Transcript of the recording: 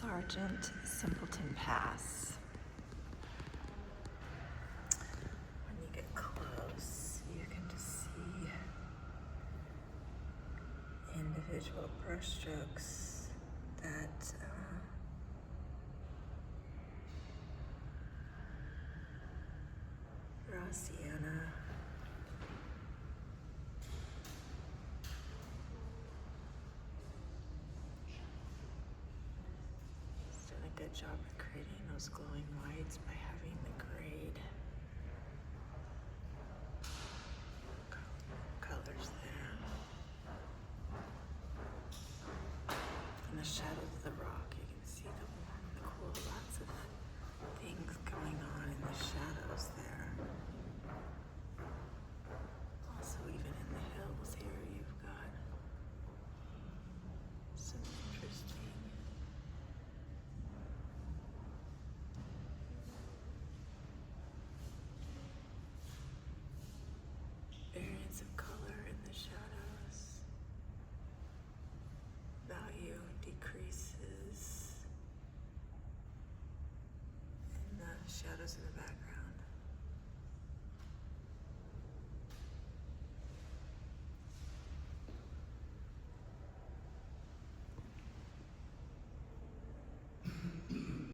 Sargent Simpleton Pass. When you get close, you can just see individual brushstrokes that raw sienna has done a good job at creating those glowing whites by having the grade colors there. In the shadows of the rock, you can see the warm, the cool, lots of things going on in the shadows there. Also, even in the hills here, you've got some interesting variants of color in the shadows. Value decreases in the shadows in the background.